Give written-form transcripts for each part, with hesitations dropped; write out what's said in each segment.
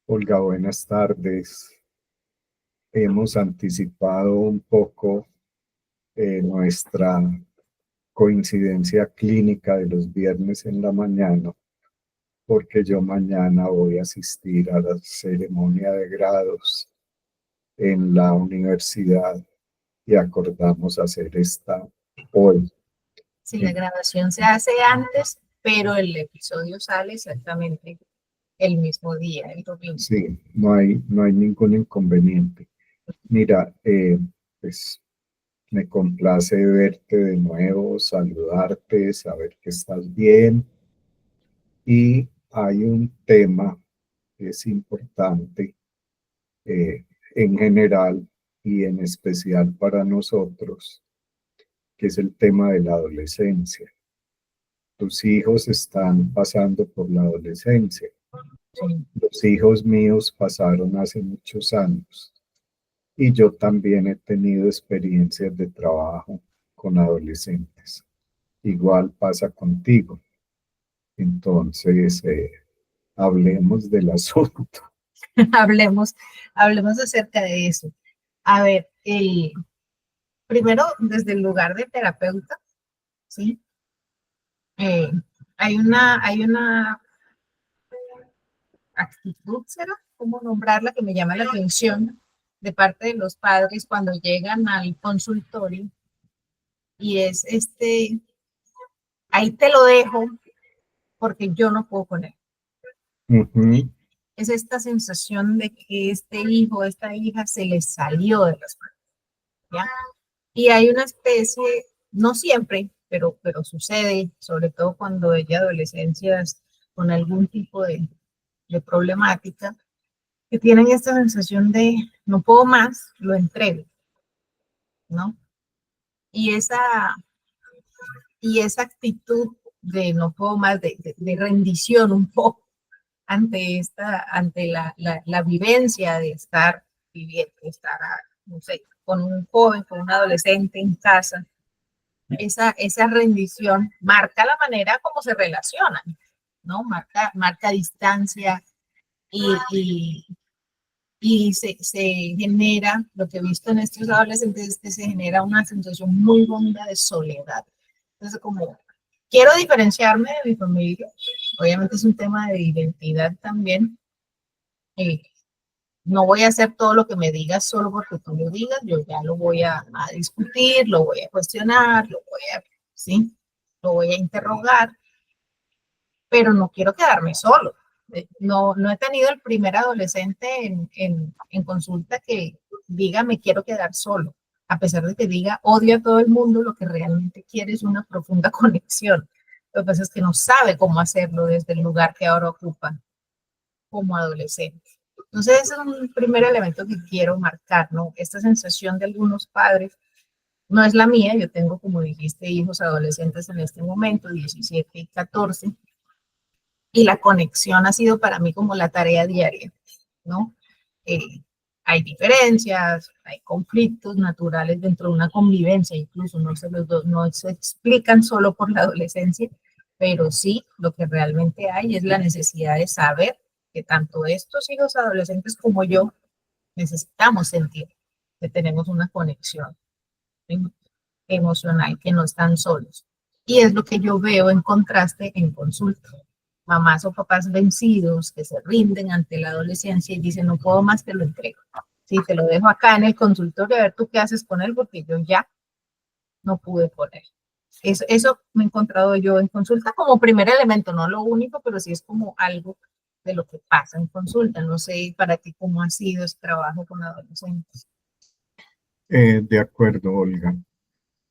Olga, buenas tardes. Hemos anticipado un poco nuestra coincidencia clínica de los viernes en la mañana, porque yo mañana voy a asistir a la ceremonia de grados en la universidad y acordamos hacer esta hoy. Sí, la grabación se hace antes, pero el episodio sale exactamente el mismo día, el domingo. Sí, no hay ningún inconveniente. Mira, pues me complace verte de nuevo, saludarte, saber que estás bien. Y hay un tema que es importante en general y en especial para nosotros, que es el tema de la adolescencia. Tus hijos están pasando por la adolescencia. Sí. Los hijos míos pasaron hace muchos años y yo también he tenido experiencias de trabajo con adolescentes. Igual pasa contigo. Entonces, hablemos del asunto. Hablemos acerca de eso. A ver, primero, desde el lugar de terapeuta, ¿sí? Eh, hay una actitud, ¿será? ¿Cómo nombrarla? Que me llama la atención de parte de los padres cuando llegan al consultorio y es ahí te lo dejo porque yo no puedo con él. Ujú. Es esta sensación de que este hijo, esta hija se les salió de las manos, ¿ya? Y hay una especie, no siempre, pero sucede, sobre todo cuando hay adolescencias con algún tipo de problemática, que tienen esta sensación de no puedo más, lo entrego, ¿no? Y esa actitud de no puedo más, de rendición un poco ante la vivencia de estar viviendo, estar, no sé, con un joven, con un adolescente en casa, esa rendición marca la manera como se relacionan, ¿no? Marca distancia y, y se genera, lo que he visto en estos adolescentes es que se genera una sensación muy honda de soledad. Entonces, como quiero diferenciarme de mi familia, obviamente es un tema de identidad también, no voy a hacer todo lo que me digas solo porque tú lo digas, yo ya lo voy a discutir, lo voy a cuestionar, ¿sí? Lo voy a interrogar, pero no quiero quedarme solo. No he tenido el primer adolescente en consulta que diga me quiero quedar solo, a pesar de que diga odio a todo el mundo, lo que realmente quiere es una profunda conexión. Lo que pasa es que no sabe cómo hacerlo desde el lugar que ahora ocupa como adolescente. Entonces, ese es un primer elemento que quiero marcar, ¿no? Esta sensación de algunos padres, no es la mía, yo tengo, como dijiste, hijos adolescentes en este momento, 17 y 14, y la conexión ha sido para mí como la tarea diaria, ¿no? Eh, hay diferencias, hay conflictos naturales dentro de una convivencia, incluso no se explican solo por la adolescencia, pero sí lo que realmente hay es la necesidad de saber que tanto estos hijos adolescentes como yo necesitamos sentir que tenemos una conexión, ¿sí?, emocional, que no están solos. Y es lo que yo veo en contraste en consulta. Mamás o papás vencidos que se rinden ante la adolescencia y dicen, no puedo más, te lo entrego. Sí, te lo dejo acá en el consultorio a ver tú qué haces con él porque yo ya no pude con él. Eso me he encontrado yo en consulta como primer elemento, no lo único, pero sí es como algo de lo que pasa en consulta. No sé para ti cómo ha sido ese trabajo con adolescentes. De acuerdo, Olga.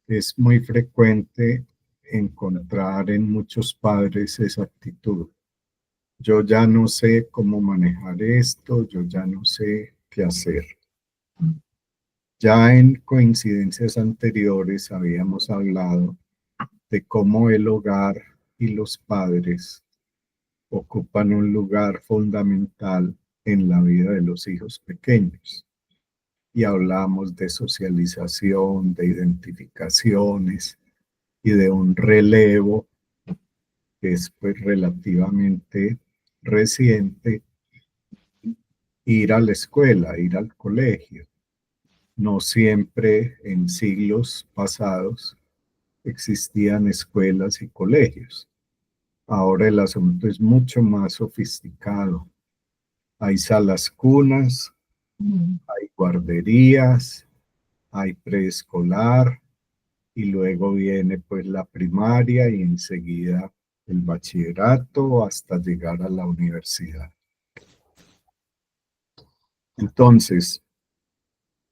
Es muy frecuente encontrar en muchos padres esa actitud. Yo ya no sé cómo manejar esto, yo ya no sé qué hacer. Ya en coincidencias anteriores habíamos hablado de cómo el hogar y los padres ocupan un lugar fundamental en la vida de los hijos pequeños. Y hablamos de socialización, de identificaciones y de un relevo que es pues relativamente reciente ir a la escuela, ir al colegio. No siempre en siglos pasados existían escuelas y colegios. Ahora el asunto es mucho más sofisticado. Hay salas cunas, hay guarderías, hay preescolar y luego viene pues la primaria y enseguida el bachillerato hasta llegar a la universidad. Entonces,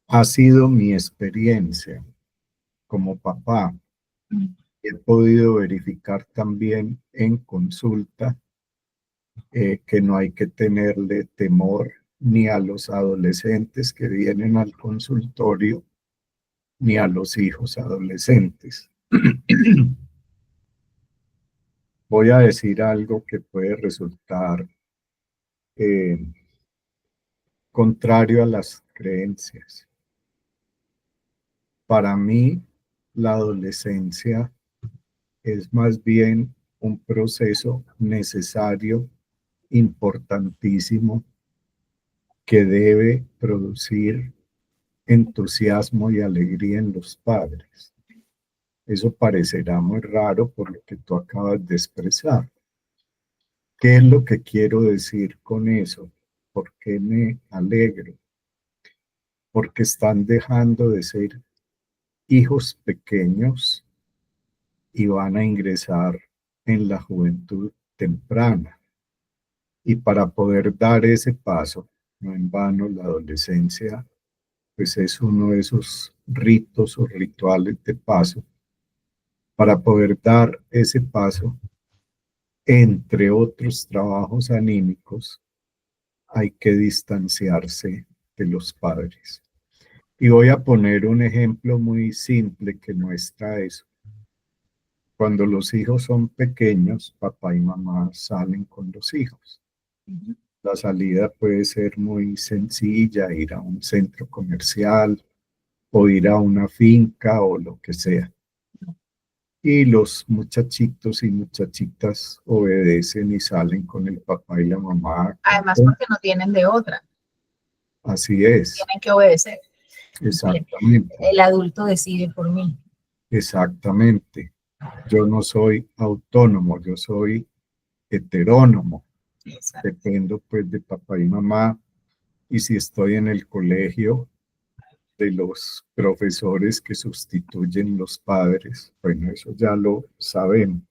ha sido mi experiencia como papá. He podido verificar también en consulta que no hay que tenerle temor ni a los adolescentes que vienen al consultorio, ni a los hijos adolescentes. Voy a decir algo que puede resultar eh, contrario a las creencias. Para mí, la adolescencia es más bien un proceso necesario, importantísimo, que debe producir entusiasmo y alegría en los padres. Eso parecerá muy raro por lo que tú acabas de expresar. ¿Qué es lo que quiero decir con eso? ¿Por qué me alegro? Porque están dejando de ser hijos pequeños y van a ingresar en la juventud temprana. Y para poder dar ese paso, no en vano la adolescencia, pues es uno de esos ritos o rituales de paso. Para poder dar ese paso, entre otros trabajos anímicos, hay que distanciarse de los padres. Y voy a poner un ejemplo muy simple que muestra eso. Cuando los hijos son pequeños, papá y mamá salen con los hijos. La salida puede ser muy sencilla, ir a un centro comercial o ir a una finca o lo que sea. Y los muchachitos y muchachitas obedecen y salen con el papá y la mamá. Además, porque no tienen de otra. Así es. Tienen que obedecer. Exactamente. El adulto decide por mí. Exactamente. Yo no soy autónomo, yo soy heterónomo. Exacto. Dependo pues de papá y mamá. Y si estoy en el colegio, de los profesores que sustituyen los padres. Bueno, eso ya lo sabemos.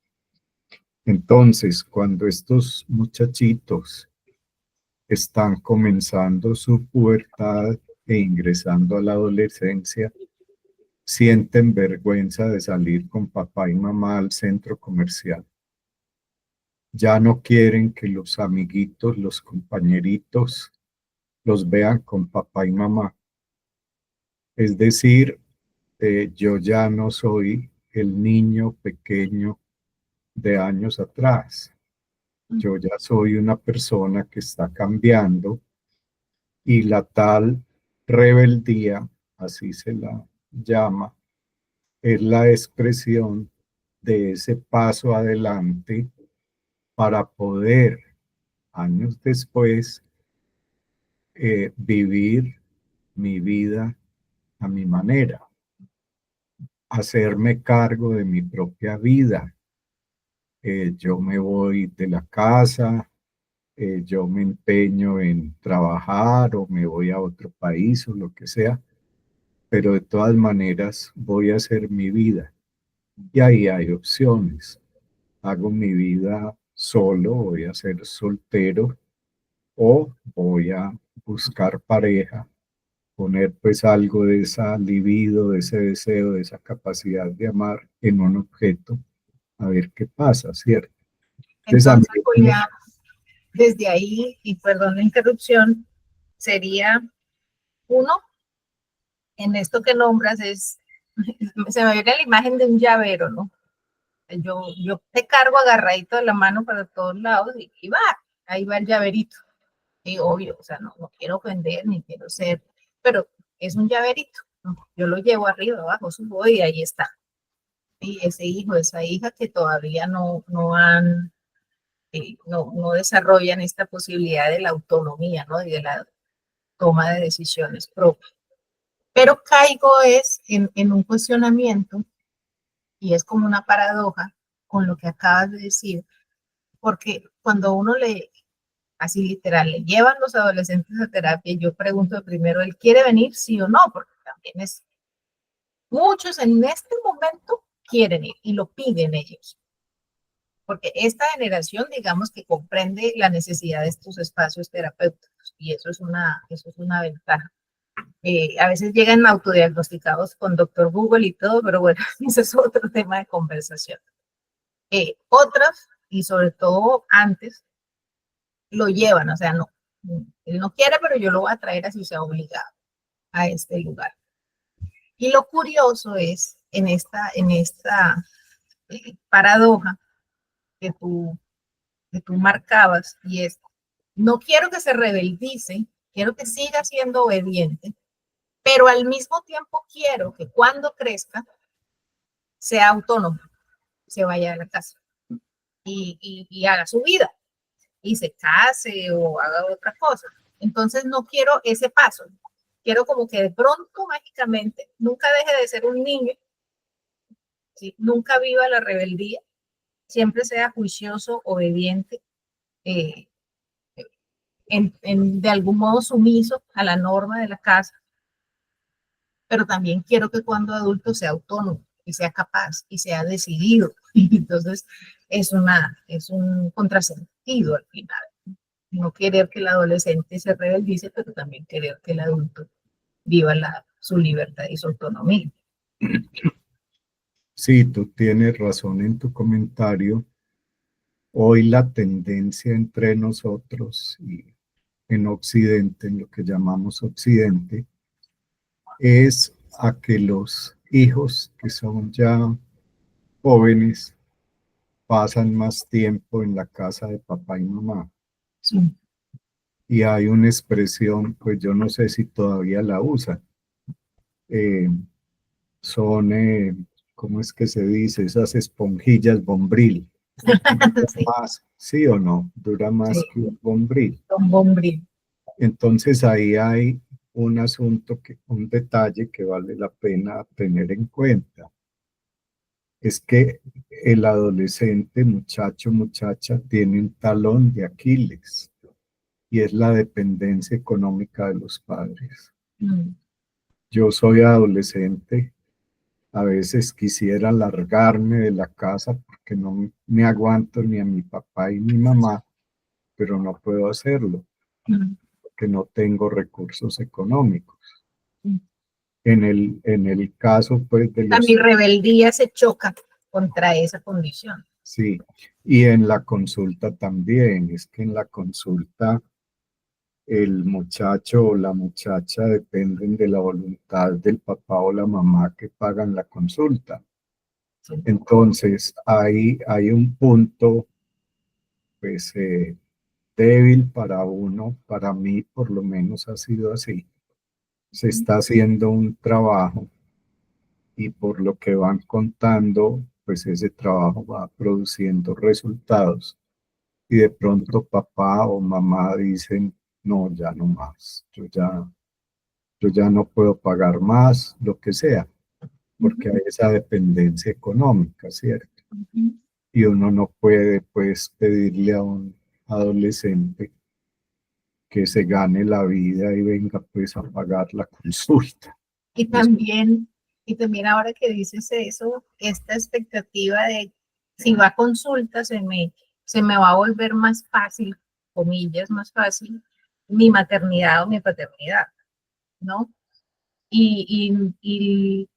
Entonces, cuando estos muchachitos están comenzando su pubertad e ingresando a la adolescencia, sienten vergüenza de salir con papá y mamá al centro comercial. Ya no quieren que los amiguitos, los compañeritos, los vean con papá y mamá. Es decir, yo ya no soy el niño pequeño de años atrás. Yo ya soy una persona que está cambiando y la tal rebeldía, así se la llama, es la expresión de ese paso adelante para poder, años después, vivir mi vida a mi manera, hacerme cargo de mi propia vida. Yo me voy de la casa, yo me empeño en trabajar o me voy a otro país o lo que sea, pero de todas maneras voy a hacer mi vida. Y ahí hay opciones. Hago mi vida solo, voy a ser soltero o voy a buscar pareja, poner pues algo de esa libido, de ese deseo, de esa capacidad de amar en un objeto, a ver qué pasa, ¿cierto? Entonces, Julián, desde ahí, y perdón la interrupción, sería uno, en esto que nombras se me viene la imagen de un llavero, ¿no? Yo te cargo agarradito de la mano para todos lados y va, ahí va el llaverito. Y obvio, o sea, no quiero ofender ni quiero ser, pero es un llaverito, ¿no? Yo lo llevo arriba, abajo, subo y ahí está. Y ese hijo, esa hija que todavía no desarrollan esta posibilidad de la autonomía, ¿no? Y de la toma de decisiones propias. Pero caigo en un cuestionamiento y es como una paradoja con lo que acabas de decir, porque cuando uno así literal, le llevan los adolescentes a terapia, yo pregunto primero, ¿él quiere venir sí o no? Porque también muchos en este momento quieren ir y lo piden ellos. Porque esta generación, digamos que comprende la necesidad de estos espacios terapéuticos y eso es una ventaja. A veces llegan autodiagnosticados con doctor Google y todo, pero bueno, ese es otro tema de conversación. Otras, y sobre todo antes, lo llevan, o sea, no, él no quiere, pero yo lo voy a traer así sea obligado a este lugar. Y lo curioso es en esta paradoja que tú marcabas, y es, no quiero que se rebeldice, quiero que siga siendo obediente, pero al mismo tiempo quiero que cuando crezca sea autónomo, se vaya a la casa y haga su vida y se case o haga otra cosa. Entonces no quiero ese paso. Quiero como que de pronto, mágicamente, nunca deje de ser un niño, ¿sí? Nunca viva la rebeldía, siempre sea juicioso, obediente, eh, de algún modo sumiso a la norma de la casa, pero también quiero que cuando adulto sea autónomo y sea capaz y sea decidido. Entonces es un contrasentido al final. No querer que el adolescente se rebeldice, pero también querer que el adulto viva su libertad y su autonomía. Sí, tú tienes razón en tu comentario. Hoy la tendencia entre nosotros y en Occidente, en lo que llamamos Occidente, es a que los hijos que son ya jóvenes pasan más tiempo en la casa de papá y mamá. Sí. Y hay una expresión, pues yo no sé si todavía la usan, eh, son, ¿cómo es que se dice? Esas esponjillas Bombril. Sí, Más, ¿sí o no? Dura más sí, que un Bombril. Don Bombril. Entonces ahí hay un asunto, un detalle que vale la pena tener en cuenta. Es que el adolescente, muchacho, muchacha, tiene un talón de Aquiles y es la dependencia económica de los padres. Yo soy adolescente, a veces quisiera largarme de la casa porque no me aguanto ni a mi papá y mi mamá, pero no puedo hacerlo porque no tengo recursos económicos. En el caso, pues, de Mi los... rebeldía se choca contra esa condición. Sí, y en la consulta también, es que en la consulta el muchacho o la muchacha dependen de la voluntad del papá o la mamá que pagan la consulta. Sí. Entonces, hay un punto, pues, débil para uno, para mí por lo menos ha sido así. Se está haciendo un trabajo y por lo que van contando, pues ese trabajo va produciendo resultados. Y de pronto papá o mamá dicen, no, ya no más, yo ya no puedo pagar más, lo que sea, porque hay esa dependencia económica, ¿cierto? Y uno no puede, pues, pedirle a un adolescente que se gane la vida y venga, pues, a pagar la consulta. Y también, y también ahora que dices eso, esta expectativa de si va a consulta, se me va a volver más fácil, comillas, más fácil, mi maternidad o mi paternidad, ¿no? Y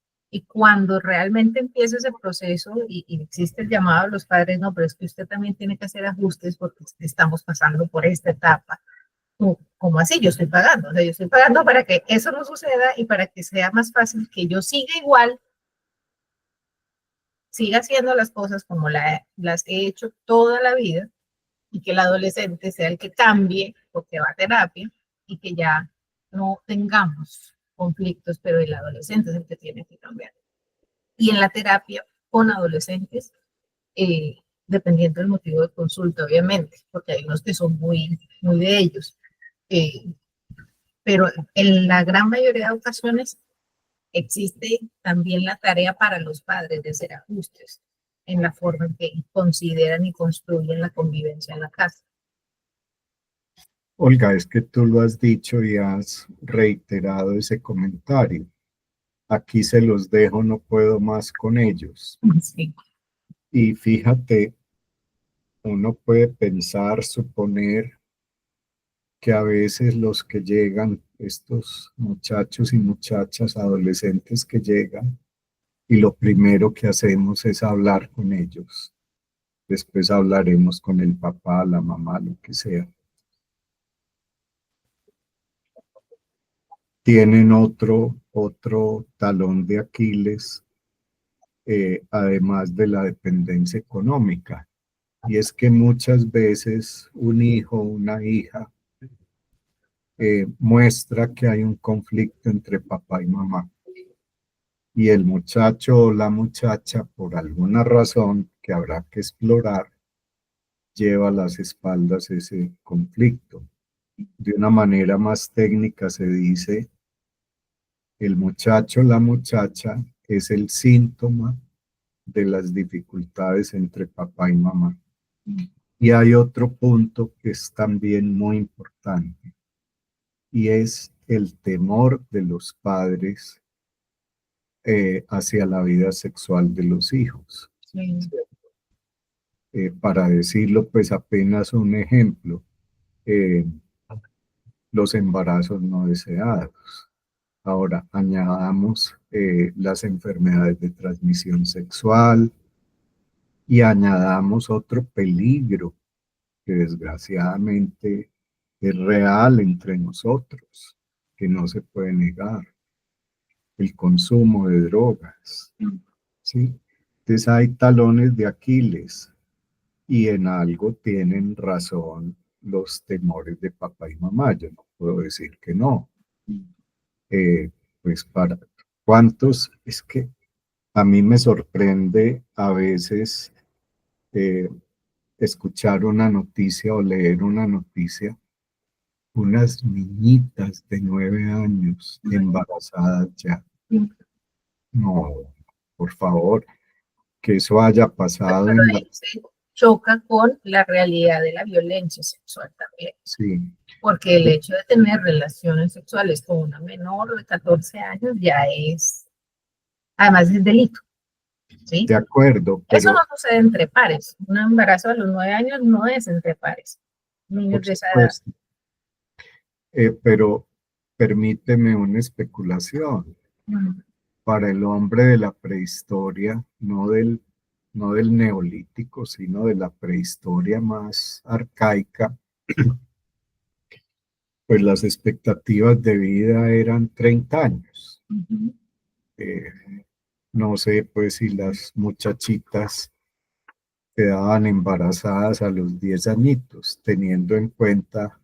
cuando realmente empieza ese proceso y existe el llamado a los padres, no, pero es que usted también tiene que hacer ajustes porque estamos pasando por esta etapa. ¿Cómo así? Yo estoy pagando, o sea, yo estoy pagando para que eso no suceda y para que sea más fácil que yo siga igual, siga haciendo las cosas como las he hecho toda la vida y que el adolescente sea el que cambie porque va a terapia y que ya no tengamos conflictos, pero el adolescente es el que tiene que cambiar. Y en la terapia con adolescentes, dependiendo del motivo de consulta, obviamente, porque hay unos que son muy, muy de ellos. pero en la gran mayoría de ocasiones existe también la tarea para los padres de hacer ajustes en la forma en que consideran y construyen la convivencia en la casa. Olga, es que tú lo has dicho y has reiterado ese comentario. Aquí se los dejo, no puedo más con ellos. Sí. Y fíjate, uno puede pensar, suponer que a veces los que llegan, estos muchachos y muchachas, adolescentes que llegan, y lo primero que hacemos es hablar con ellos. Después hablaremos con el papá, la mamá, lo que sea. Tienen otro talón de Aquiles, además de la dependencia económica. Y es que muchas veces un hijo o una hija muestra que hay un conflicto entre papá y mamá. Y el muchacho o la muchacha, por alguna razón que habrá que explorar, lleva a las espaldas ese conflicto. De una manera más técnica se dice, el muchacho o la muchacha es el síntoma de las dificultades entre papá y mamá. Y hay otro punto que es también muy importante, y es el temor de los padres hacia la vida sexual de los hijos. Sí. Para decirlo, pues apenas un ejemplo, los embarazos no deseados. Ahora, añadamos las enfermedades de transmisión sexual y añadamos otro peligro que desgraciadamente es real entre nosotros, que no se puede negar, el consumo de drogas, ¿sí? Entonces hay talones de Aquiles y en algo tienen razón los temores de papá y mamá, yo no puedo decir que no. Pues para cuántos, es que a mí me sorprende a veces eh, escuchar una noticia o leer una noticia, unas niñitas de 9 años embarazadas ya. No, por favor, que eso haya pasado Pero en la... ahí se choca con la realidad de la violencia sexual también. Sí, Porque el hecho de tener relaciones sexuales con una menor de 14 años ya es, además es delito, ¿sí? de acuerdo, Eso no pero sucede entre pares. Un embarazo a los 9 años no es entre pares, niños por de esa edad. supuesto, pero permíteme una especulación. Para el hombre de la prehistoria, no del neolítico, sino de la prehistoria más arcaica, pues las expectativas de vida eran 30 años. Eh, no sé, pues si las muchachitas quedaban embarazadas a los 10 añitos, teniendo en cuenta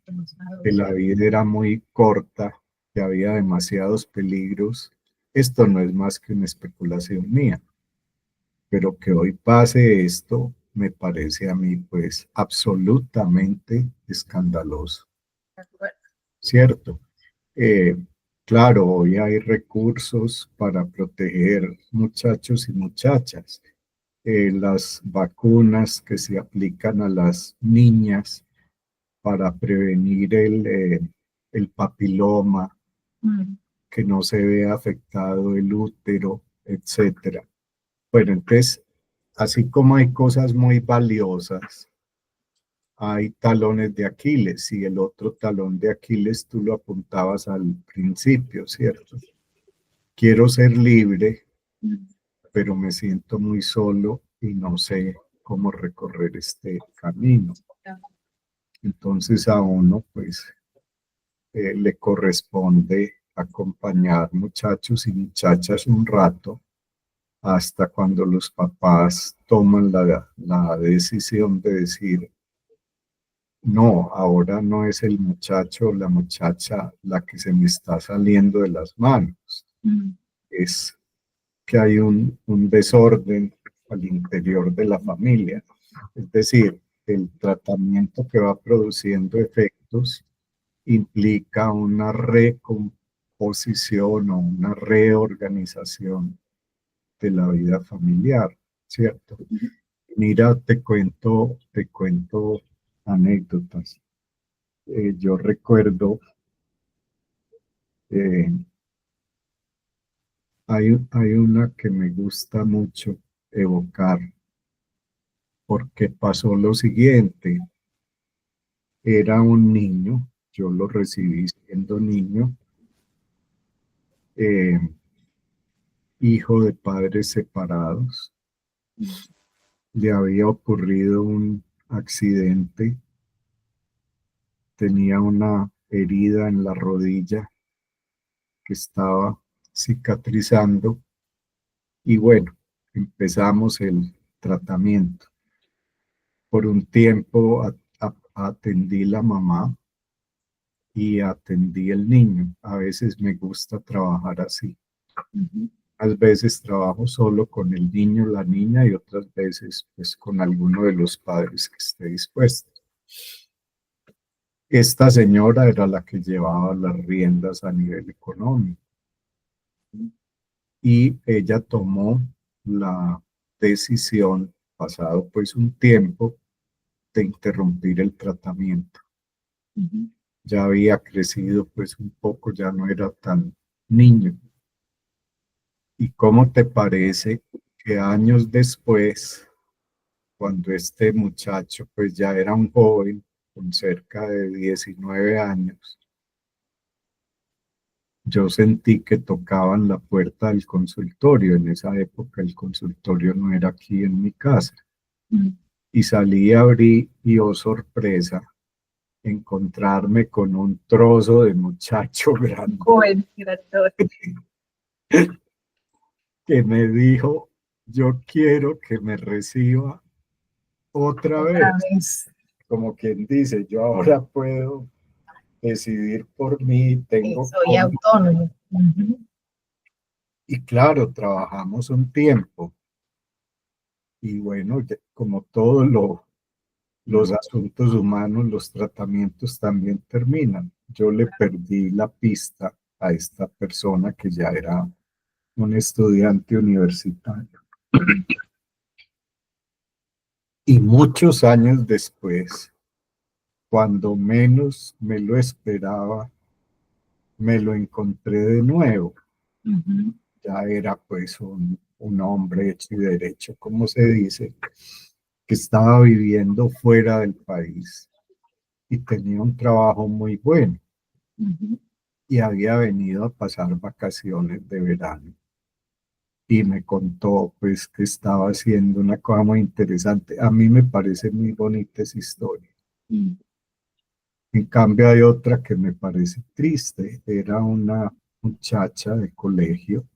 que la vida era muy corta, que había demasiados peligros. Esto no es más que una especulación mía, pero que hoy pase esto me parece a mí pues absolutamente escandaloso, ¿cierto? Eh, claro, hoy hay recursos para proteger muchachos y muchachas. Las vacunas que se aplican a las niñas para prevenir el papiloma, que no se vea afectado el útero, etcétera. Bueno, entonces, así como hay cosas muy valiosas, hay talones de Aquiles, y el otro talón de Aquiles tú lo apuntabas al principio, ¿cierto? Quiero ser libre, pero me siento muy solo y no sé cómo recorrer este camino. Entonces a uno pues le corresponde acompañar muchachos y muchachas un rato hasta cuando los papás toman la decisión de decir, no, ahora no es el muchacho o la muchacha la que se me está saliendo de las manos. Es que hay un desorden al interior de la familia. Es decir, el tratamiento que va produciendo efectos implica una recomposición o una reorganización de la vida familiar, ¿cierto? Mira, te cuento anécdotas. Yo recuerdo, eh, hay una que me gusta mucho evocar, porque pasó lo siguiente. Era un niño, yo lo recibí siendo niño, eh, hijo de padres separados. Le había ocurrido un accidente, tenía una herida en la rodilla que estaba cicatrizando y bueno, empezamos el tratamiento. Por un tiempo atendí la mamá y atendí el niño. A veces me gusta trabajar así. A veces trabajo solo con el niño, la niña y otras veces pues con alguno de los padres que esté dispuesto. Esta señora era la que llevaba las riendas a nivel económico y ella tomó la decisión, pasado pues un tiempo, de interrumpir el tratamiento. Ya había crecido pues un poco, ya no era tan niño. ¿Y cómo te parece que años después, cuando este muchacho pues ya era un joven con cerca de 19 años, yo sentí que tocaban la puerta del consultorio? En esa época el consultorio no era aquí en mi casa. Y salí, abrí y oh sorpresa, encontrarme con un trozo de muchacho grande Joven, grandote. que me dijo, yo quiero que me reciba otra Otra vez. vez. Como quien dice, yo ahora puedo decidir por mí, tengo Soy cómo. autónomo. Y claro, trabajamos un tiempo. Y bueno, como todos los asuntos humanos, los tratamientos también terminan. Yo le perdí la pista a esta persona que ya era un estudiante universitario. Y muchos años después, cuando menos me lo esperaba, me lo encontré de nuevo. Ya era pues un hombre hecho y derecho, como se dice, que estaba viviendo fuera del país y tenía un trabajo muy bueno y había venido a pasar vacaciones de verano. Y me contó pues que estaba haciendo una cosa muy interesante. A mí me parece muy bonita esa historia. En cambio hay otra que me parece triste. Era una muchacha de colegio.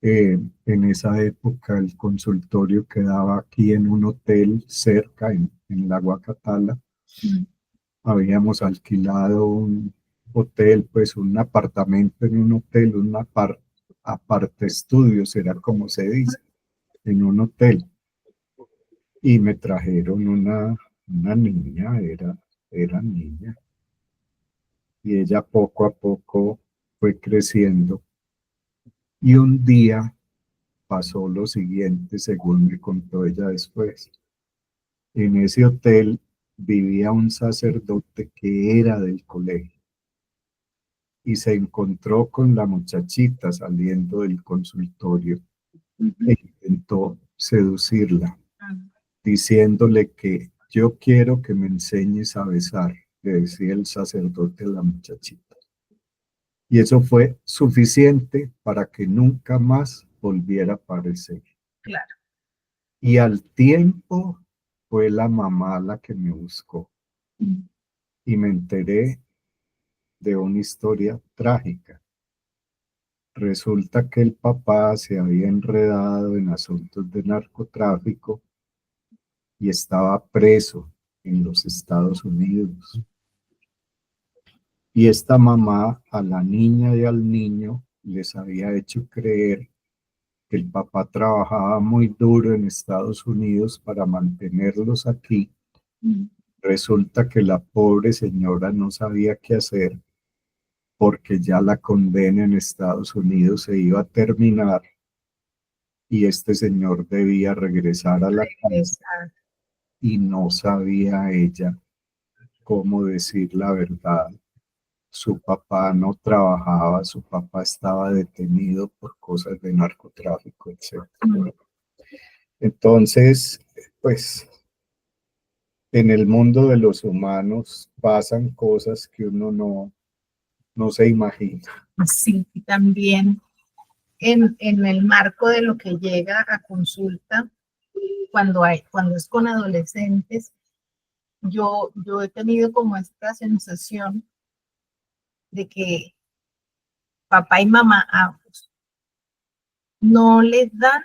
En esa época el consultorio quedaba aquí en un hotel cerca, en la Guacatala. Habíamos alquilado un hotel, pues un apartamento en un hotel, aparte estudios, era como se dice, en un hotel. Y me trajeron una niña, era niña. Y ella poco a poco fue creciendo. Y un día pasó lo siguiente, según me contó ella después. En ese hotel vivía un sacerdote que era del colegio y se encontró con la muchachita saliendo del consultorio e intentó seducirla, diciéndole que yo quiero que me enseñes a besar, le decía el sacerdote a la muchachita. Y eso fue suficiente para que nunca más volviera a aparecer. Claro. Y al tiempo fue la mamá la que me buscó y me enteré de una historia trágica. Resulta que el papá se había enredado en asuntos de narcotráfico y estaba preso en los Estados Unidos. Y esta mamá a la niña y al niño les había hecho creer que el papá trabajaba muy duro en Estados Unidos para mantenerlos aquí Resulta que la pobre señora no sabía qué hacer porque ya la condena en Estados Unidos se iba a terminar y este señor debía regresar a la casa y no sabía ella cómo decir la verdad. Su papá no trabajaba, su papá estaba detenido por cosas de narcotráfico, etc. Entonces, pues en el mundo de los humanos pasan cosas que uno no se imagina. Sí, y también en el marco de lo que llega a consulta, cuando es con adolescentes, yo he tenido como esta sensación de que papá y mamá ambos no les dan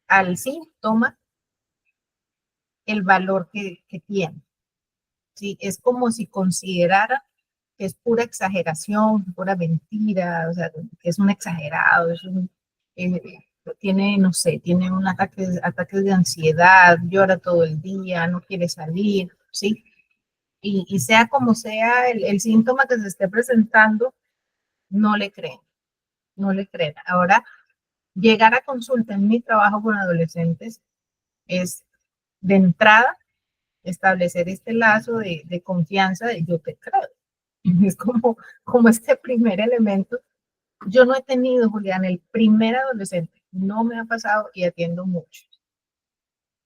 al síntoma el valor que tiene. ¿Sí? Es como si considerara que es pura exageración, pura mentira, o sea, que es un exagerado, eh, tiene, no sé, tiene un ataques de ansiedad, llora todo el día, no quiere salir, ¿sí? Y sea como sea el síntoma que se esté presentando, no le creen, no le creen. Ahora, llegar a consulta en mi trabajo con adolescentes es de entrada establecer este lazo de confianza de yo te creo. Es como este primer elemento. Yo no he tenido, Julián, el primer adolescente, no me ha pasado y atiendo mucho,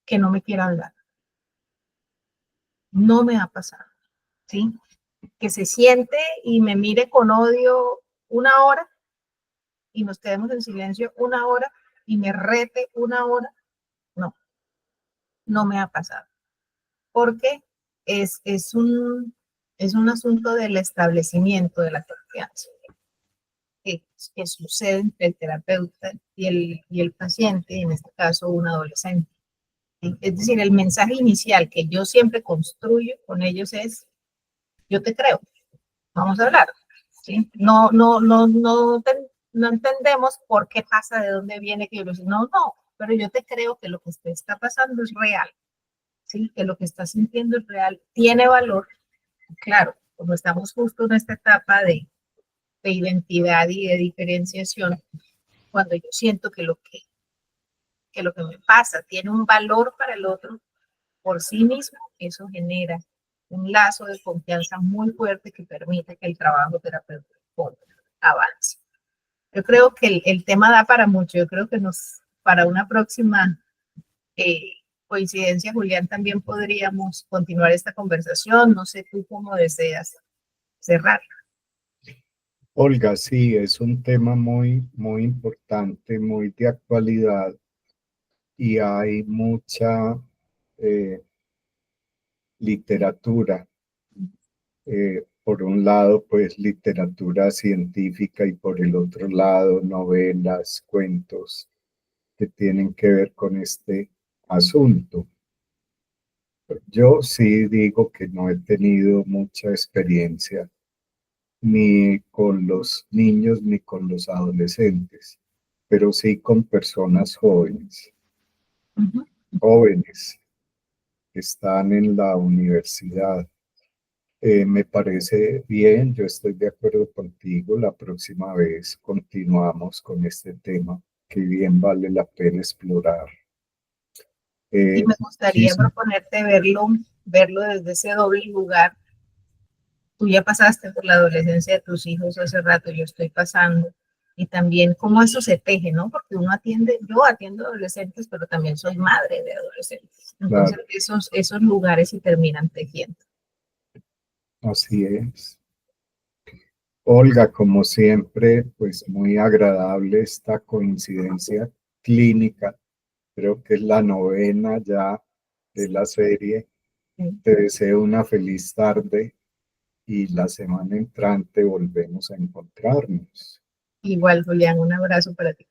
que no me quiera hablar. No me ha pasado, ¿sí? Que se siente y me mire con odio una hora y nos quedemos en silencio una hora y me rete una hora. No, no me ha pasado. Porque es un asunto del establecimiento de la confianza que sucede entre el terapeuta y el paciente, en este caso un adolescente. ¿Sí? Es decir, el mensaje inicial que yo siempre construyo con ellos es, yo te creo, vamos a hablar. ¿Sí? No entendemos por qué pasa, de dónde viene, que yo lo sé. No, pero yo te creo que lo que te está pasando es real. ¿Sí? Que lo que estás sintiendo es real, tiene valor. Claro, como estamos justo en esta etapa de identidad y de diferenciación, cuando yo siento que lo que me pasa tiene un valor para el otro por sí mismo, eso genera un lazo de confianza muy fuerte que permite que el trabajo terapéutico avance. Yo creo que el tema da para mucho, yo creo que para una próxima coincidencia, Julián, también podríamos continuar esta conversación, no sé tú cómo deseas cerrar. Olga, sí, es un tema muy importante, muy de actualidad y hay mucha literatura. Por un lado, pues literatura científica y por el otro lado, novelas, cuentos que tienen que ver con este asunto. Yo sí digo que no he tenido mucha experiencia ni con los niños ni con los adolescentes, pero sí con personas jóvenes, jóvenes que están en la universidad. Me parece bien, yo estoy de acuerdo contigo. La próxima vez continuamos con este tema que bien vale la pena explorar. Y me gustaría Quise, proponerte verlo desde ese doble lugar. Tú ya pasaste por la adolescencia de tus hijos hace rato, yo estoy pasando. Y también cómo eso se teje, ¿no? Porque yo atiendo adolescentes, pero también soy madre de adolescentes. Entonces claro, esos lugares se terminan tejiendo. así es. Olga, como siempre, pues muy agradable esta coincidencia clínica. Creo que es la novena ya de la serie. Sí. Te deseo una feliz tarde y la semana entrante volvemos a encontrarnos. Igual, Julián, un abrazo para ti.